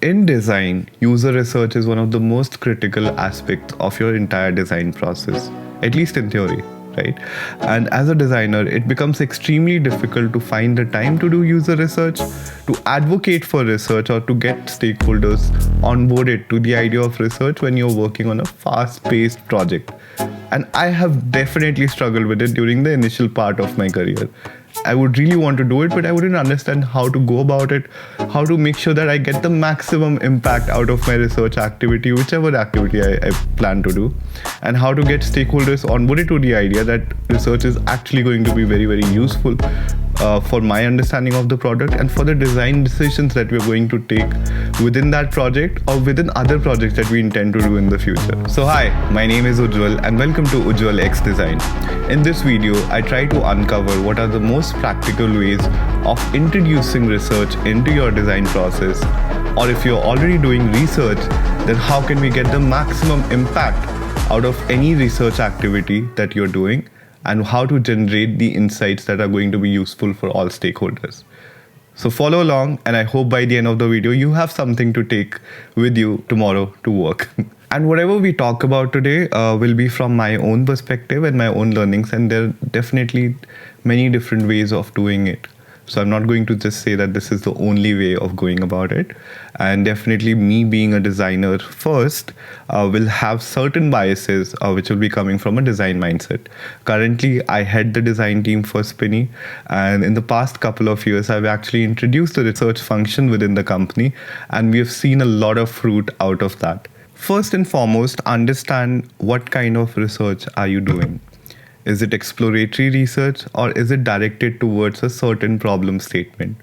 In design, user research is one of the most critical aspects of your entire design process, at least in theory, right? And as a designer, it becomes extremely difficult to find the time to do user research, to advocate for research, or to get stakeholders onboarded to the idea of research when you're working on a fast-paced project. And I have definitely struggled with it during the initial part of my career. I would really want to do it, but I wouldn't understand how to go about it, how to make sure that I get the maximum impact out of my research activity, whichever activity I plan to do, and how to get stakeholders onboarded to the idea that research is actually going to be very, very useful for my understanding of the product and for the design decisions that we're going to take within that project or within other projects that we intend to do in the future. So hi, my name is Ujjwal and welcome to UjjwalxDesign. In this video, I try to uncover what are the most practical ways of introducing research into your design process, or if you're already doing research, then how can we get the maximum impact out of any research activity that you're doing, and how to generate the insights that are going to be useful for all stakeholders. So follow along, and I hope by the end of the video, you have something to take with you tomorrow to work. And whatever we talk about today will be from my own perspective and my own learnings, and there are definitely many different ways of doing it. So I'm not going to just say that this is the only way of going about it. And definitely me being a designer first will have certain biases which will be coming from a design mindset. Currently, I head the design team for Spinny. And in the past couple of years, I've actually introduced the research function within the company. And we have seen a lot of fruit out of that. First and foremost, understand what kind of research are you doing. Is it exploratory research or is it directed towards a certain problem statement?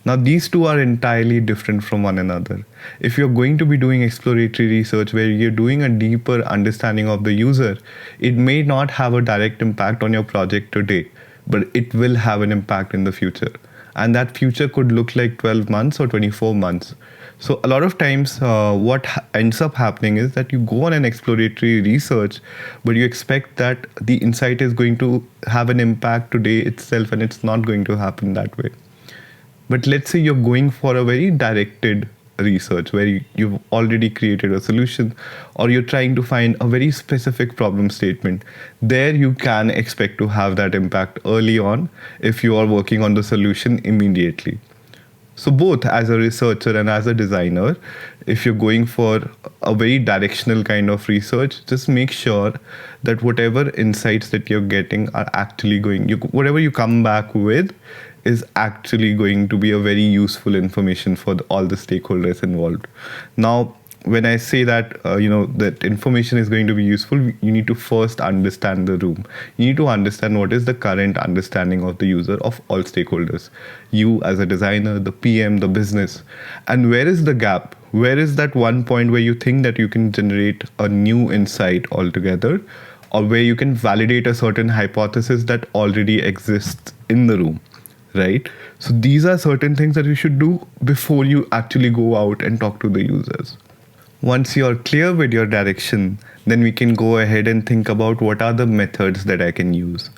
Now, these two are entirely different from one another. If you're going to be doing exploratory research where you're doing a deeper understanding of the user, it may not have a direct impact on your project today, but it will have an impact in the future. And that future could look like 12 months or 24 months. So a lot of times what ends up happening is that you go on an exploratory research, but you expect that the insight is going to have an impact today itself, and it's not going to happen that way. But let's say you're going for a very directed research where you've already created a solution, or you're trying to find a very specific problem statement. There you can expect to have that impact early on if you are working on the solution immediately. So both as a researcher and as a designer, if you're going for a very directional kind of research, just make sure that whatever insights that you're getting are actually whatever you come back with is actually going to be a very useful information for all the stakeholders involved. Now, when I say that, that information is going to be useful, you need to first understand the room. You need to understand what is the current understanding of the user of all stakeholders. You as a designer, the PM, the business. And where is the gap? Where is that one point where you think that you can generate a new insight altogether, or where you can validate a certain hypothesis that already exists in the room, right? So these are certain things that you should do before you actually go out and talk to the users. Once you're clear with your direction, then we can go ahead and think about what are the methods that I can use.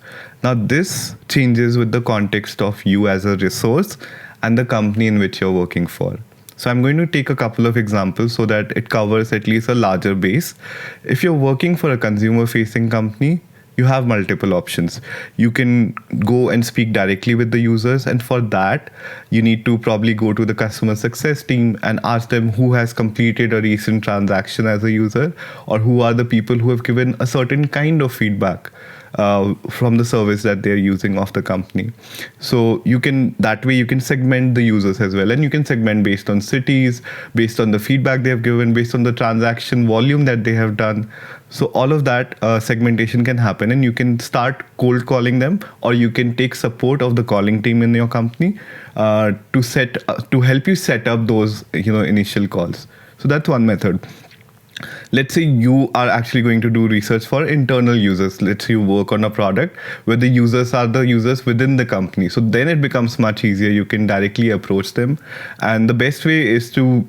Now, this changes with the context of you as a resource and the company in which you're working for. So I'm going to take a couple of examples so that it covers at least a larger base. If you're working for a consumer-facing company, you have multiple options. You can go and speak directly with the users, and for that, you need to probably go to the customer success team and ask them who has completed a recent transaction as a user, or who are the people who have given a certain kind of feedback from the service that they're using of the company. So that way you can segment the users as well, and you can segment based on cities, based on the feedback they have given, based on the transaction volume that they have done. So all of that segmentation can happen, and you can start cold calling them, or you can take support of the calling team in your company to help you set up those initial calls. So that's one method. Let's say you are actually going to do research for internal users. Let's say you work on a product where the users are the users within the company. So then it becomes much easier. You can directly approach them. And the best way is to,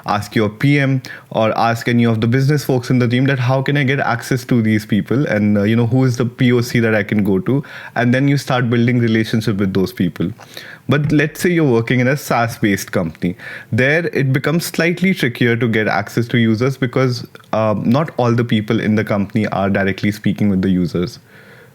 ask your PM or ask any of the business folks in the team that how can I get access to these people, and, who is the POC that I can go to? And then you start building relationship with those people. But let's say you're working in a SaaS based company. There, it becomes slightly trickier to get access to users because not all the people in the company are directly speaking with the users.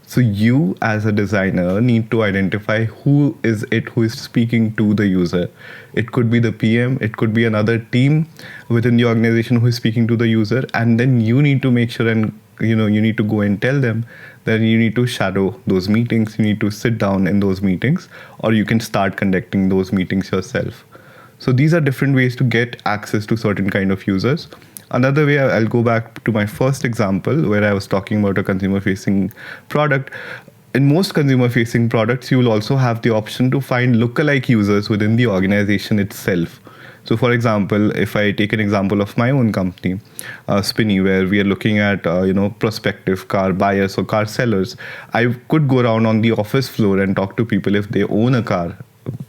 So you as a designer need to identify who is it who is speaking to the user. It could be the PM, it could be another team within the organization who is speaking to the user, and then you need to make sure, and you need to go and tell them that you need to shadow those meetings, you need to sit down in those meetings, or you can start conducting those meetings yourself. So these are different ways to get access to certain kind of users. Another way, I'll go back to my first example where I was talking about a consumer facing product. In most consumer facing products, you will also have the option to find lookalike users within the organization itself. So for example, if I take an example of my own company, Spinny, where we are looking at prospective car buyers or car sellers, I could go around on the office floor and talk to people if they own a car.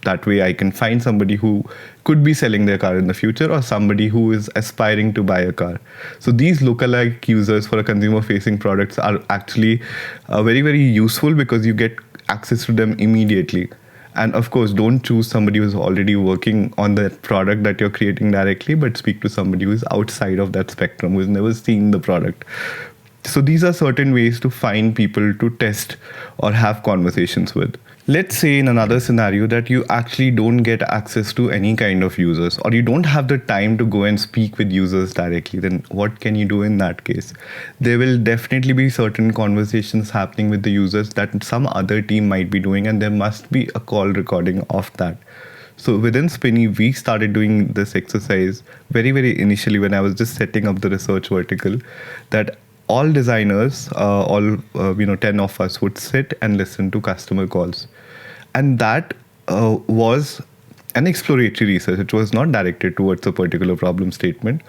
That way I can find somebody who could be selling their car in the future, or somebody who is aspiring to buy a car. So these lookalike users for a consumer facing products are actually very, very useful because you get access to them immediately. And of course, don't choose somebody who's already working on the product that you're creating directly, but speak to somebody who's outside of that spectrum, who's never seen the product. So these are certain ways to find people to test or have conversations with. Let's say in another scenario that you actually don't get access to any kind of users, or you don't have the time to go and speak with users directly. Then what can you do in that case? There will definitely be certain conversations happening with the users that some other team might be doing, and there must be a call recording of that. So within Spinny, we started doing this exercise very, very initially when I was just setting up the research vertical, that all designers, 10 of us would sit and listen to customer calls. And that was an exploratory research. It was not directed towards a particular problem statement.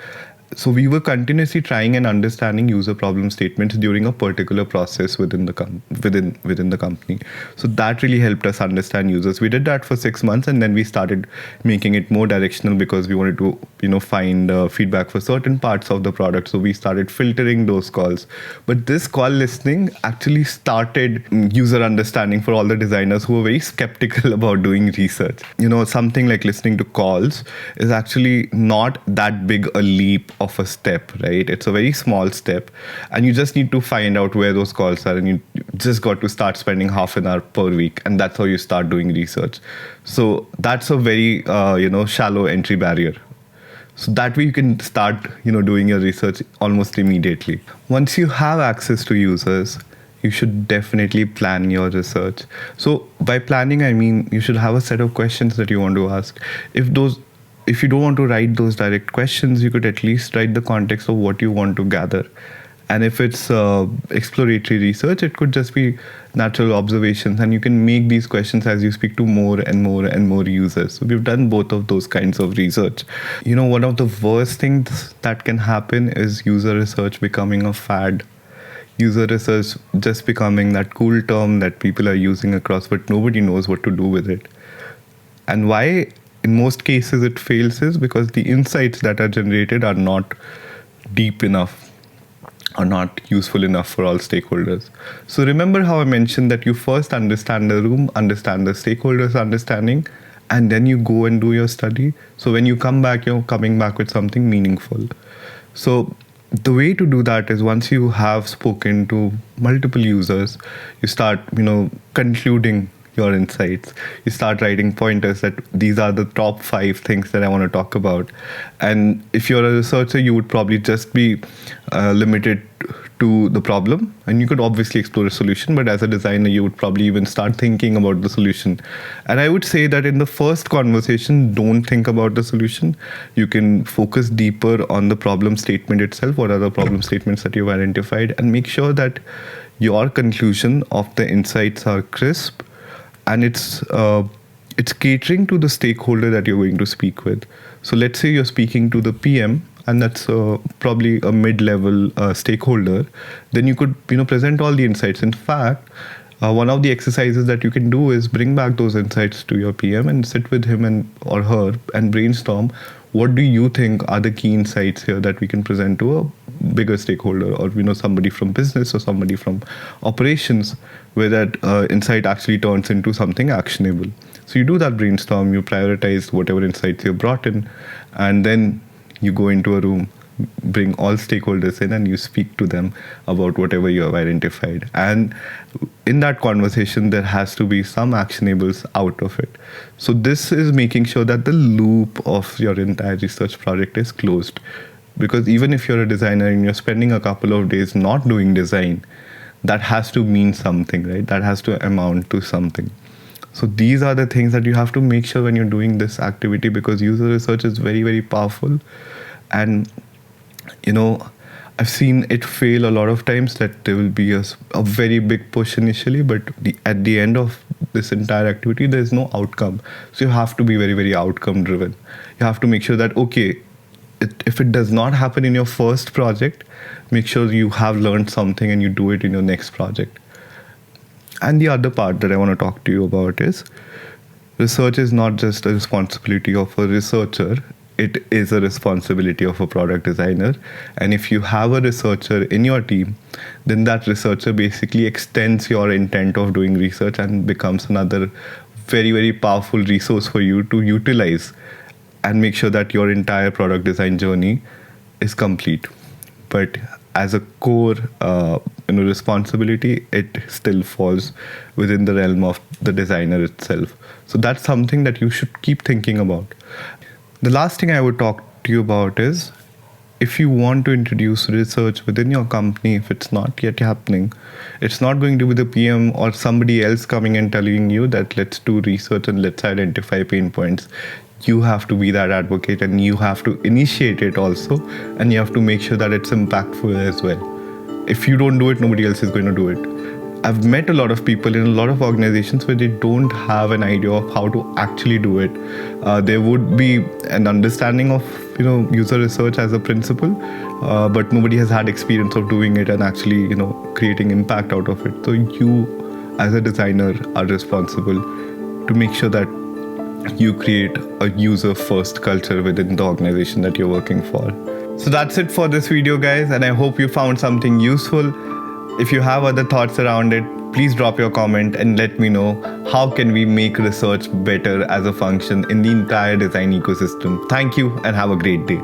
So we were continuously trying and understanding user problem statements during a particular process within the company. So that really helped us understand users. We did that for 6 months, and then we started making it more directional because we wanted to find feedback for certain parts of the product. So we started filtering those calls. But this call listening actually started user understanding for all the designers who were very skeptical about doing research. Something like listening to calls is actually not that big a leap of a step, right? It's a very small step, and you just need to find out where those calls are, and you just got to start spending half an hour per week, and that's how you start doing research. So that's a very shallow entry barrier. So that way you can start doing your research almost immediately. Once you have access to users, you should definitely plan your research. So by planning, I mean you should have a set of questions that you want to ask. If you don't want to write those direct questions, you could at least write the context of what you want to gather. And if it's exploratory research, it could just be natural observations, and you can make these questions as you speak to more and more and more users. So we've done both of those kinds of research. One of the worst things that can happen is user research becoming a fad. User research just becoming that cool term that people are using across, but nobody knows what to do with it. And why in most cases it fails is because the insights that are generated are not deep enough, are not useful enough for all stakeholders. So remember how I mentioned that you first understand the room, understand the stakeholders' understanding, and then you go and do your study. So when you come back, you're coming back with something meaningful. So the way to do that is, once you have spoken to multiple users, you start, concluding your insights. You start writing pointers that these are the top 5 things that I want to talk about. And if you're a researcher, you would probably just be limited to the problem, and you could obviously explore a solution, but as a designer, you would probably even start thinking about the solution. And I would say that in the first conversation, don't think about the solution. You can focus deeper on the problem statement itself. What are the problem statements that you've identified, and make sure that your conclusion of the insights are crisp, and it's catering to the stakeholder that you're going to speak with. So let's say you're speaking to the PM, and that's probably a mid-level stakeholder. Then you could present all the insights. In fact, one of the exercises that you can do is bring back those insights to your PM and sit with him or her and brainstorm, what do you think are the key insights here that we can present to a bigger stakeholder, or somebody from business or somebody from operations, where that insight actually turns into something actionable. So you do that brainstorm, you prioritize whatever insights you've brought in, and then you go into a room, bring all stakeholders in, and you speak to them about whatever you have identified. And in that conversation, there has to be some actionables out of it. So this is making sure that the loop of your entire research project is closed. Because even if you're a designer and you're spending a couple of days not doing design, that has to mean something, right? That has to amount to something. So these are the things that you have to make sure when you're doing this activity, because user research is very, very powerful. And I've seen it fail a lot of times, that there will be a very big push initially, but at the end of this entire activity, there's no outcome. So you have to be very, very outcome driven. You have to make sure that, okay, if it does not happen in your first project, make sure you have learned something and you do it in your next project. And the other part that I want to talk to you about is research is not just a responsibility of a researcher, it is a responsibility of a product designer. And if you have a researcher in your team, then that researcher basically extends your intent of doing research and becomes another very, very powerful resource for you to utilize and make sure that your entire product design journey is complete. But as a core responsibility, it still falls within the realm of the designer itself. So that's something that you should keep thinking about. The last thing I would talk to you about is, if you want to introduce research within your company, if it's not yet happening, it's not going to be the PM or somebody else coming and telling you that let's do research and let's identify pain points. You have to be that advocate, and you have to initiate it also, and you have to make sure that it's impactful as well. If you don't do it, nobody else is going to do it. I've met a lot of people in a lot of organizations where they don't have an idea of how to actually do it. There would be an understanding of user research as a principle, but nobody has had experience of doing it and actually creating impact out of it. So you as a designer are responsible to make sure that you create a user-first culture within the organization that you're working for. So that's it for this video, guys, and I hope you found something useful. If you have other thoughts around it, please drop your comment and let me know how can we make research better as a function in the entire design ecosystem. Thank you and have a great day.